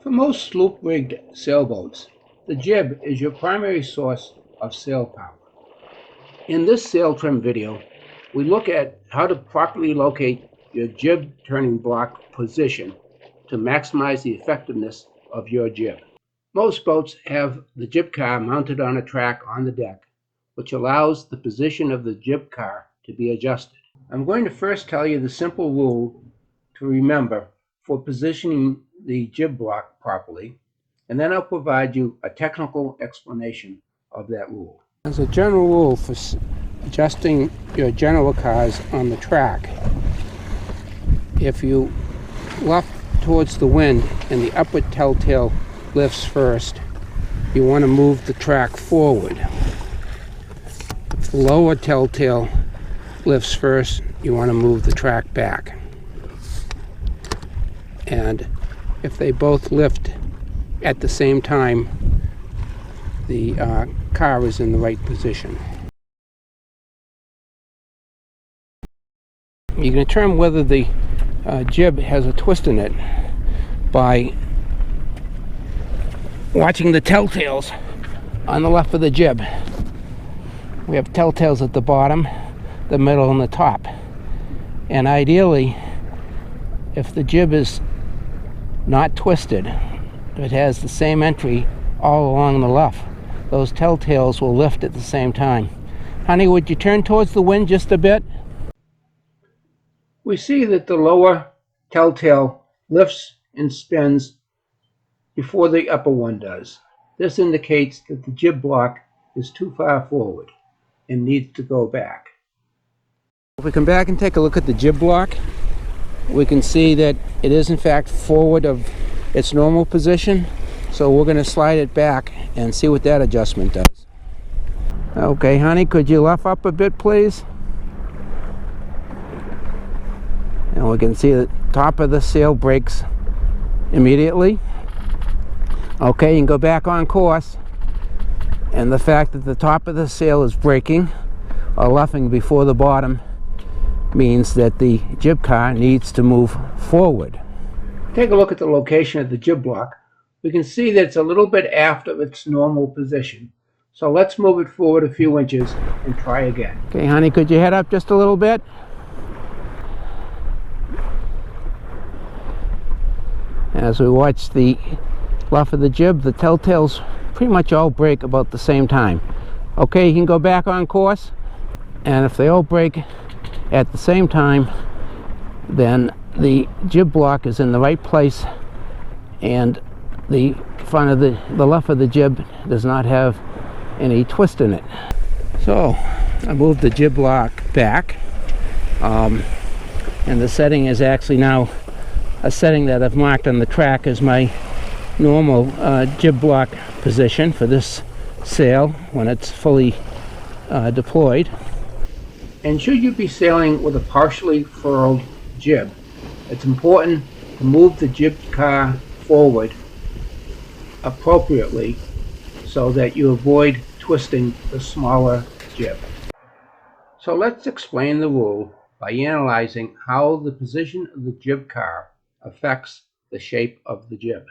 For most sloop-rigged sailboats, the jib is your primary source of sail power. In this sail trim video, we look at how to properly locate your jib turning block position to maximize the effectiveness of your jib. Most boats have the jib car mounted on a track on the deck, which allows the position of the jib car to be adjusted. I'm going to first tell you the simple rule to remember for positioning the jib block properly, and then I'll provide you a technical explanation of that rule. As a general rule for adjusting your general cars on the track, if you luff towards the wind and the upper telltale lifts first, you want to move the track forward. If the lower telltale lifts first, you want to move the track back. And if they both lift at the same time, the car is in the right position. You can determine whether the jib has a twist in it by watching the telltales on the left of the jib. We have telltales at the bottom, the middle, and the top. And ideally, if the jib is not twisted, it has the same entry all along the luff, those telltales will lift at the same time. Honey, would you turn towards the wind just a bit? We see that the lower telltale lifts and spins before the upper one does. This indicates that the jib block is too far forward and needs to go back. If we come back and take a look at the jib block, we can see that it is in fact forward of its normal position. So we're going to slide it back and see what that adjustment does. Okay, honey, could you luff up a bit, please? And we can see the top of the sail breaks immediately. Okay, you can go back on course. And the fact that the top of the sail is breaking or luffing before the bottom means that the jib car needs to move forward. Take a look at the location of the jib block. We can see that it's a little bit after its normal position. So let's move it forward a few inches and try again. Okay, honey, could you head up just a little bit? As we watch the luff of the jib, the telltales pretty much all break about the same time. Okay, you can go back on course, and if they all break at the same time, then the jib block is in the right place and the front of the luff of the jib does not have any twist in it. So I moved the jib block back, and the setting is actually now a setting that I've marked on the track as my normal jib block position for this sail when it's fully deployed. And should you be sailing with a partially furled jib, it's important to move the jib car forward appropriately so that you avoid twisting the smaller jib. So let's explain the rule by analyzing how the position of the jib car affects the shape of the jib.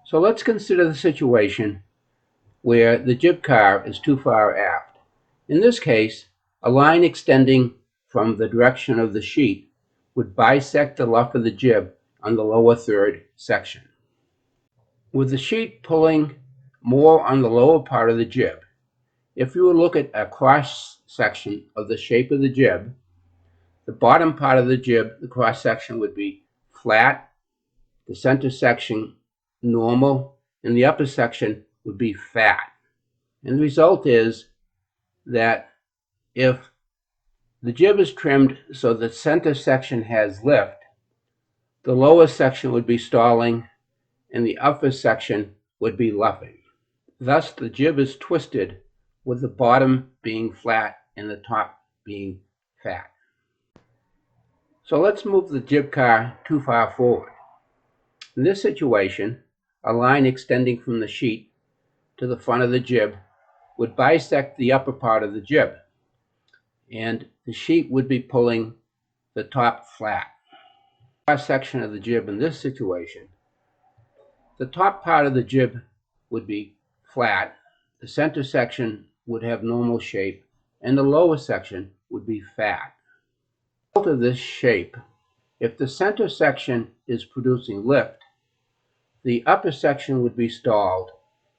So let's consider the situation where the jib car is too far aft. In this case, a line extending from the direction of the sheet would bisect the luff of the jib on the lower third section. With the sheet pulling more on the lower part of the jib, if you look at a cross section of the shape of the jib, the bottom part of the jib, the cross section, would be flat, the center section normal, and the upper section would be fat. And the result is that if the jib is trimmed so the center section has lift, the lower section would be stalling and the upper section would be luffing. Thus, the jib is twisted with the bottom being flat and the top being fat. So let's move the jib car too far forward. In this situation, a line extending from the sheet to the front of the jib would bisect the upper part of the jib, and the sheet would be pulling the top flat. Cross section of the jib in this situation The top part of the jib would be flat, the center section would have normal shape, and the lower section would be fat. As a result of this shape, if the center section is producing lift, the upper section would be stalled,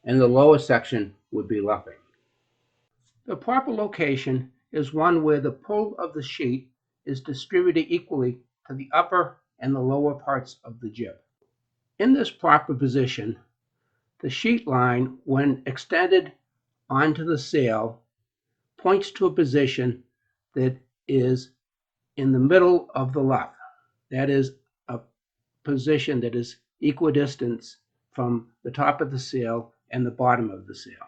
and the lower section would be luffing. The proper location is one where the pull of the sheet is distributed equally to the upper and the lower parts of the jib. In this proper position, the sheet line, when extended onto the sail, points to a position that is in the middle of the luff. That is a position that is equidistant from the top of the sail and the bottom of the sail.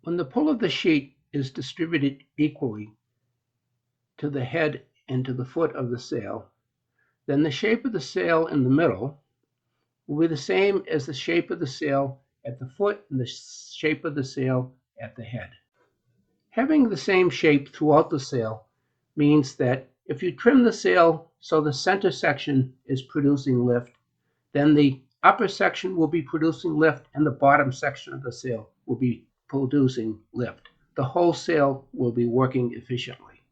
When the pull of the sheet is distributed equally to the head and to the foot of the sail, then the shape of the sail in the middle will be the same as the shape of the sail at the foot and the shape of the sail at the head. Having the same shape throughout the sail means that if you trim the sail so the center section is producing lift, then the upper section will be producing lift and the bottom section of the sail will be producing lift. The whole sail will be working efficiently.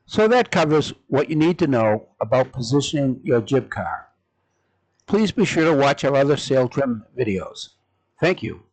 So that covers what you need to know about positioning your jib car. Please be sure to watch our other sail trim videos. Thank you.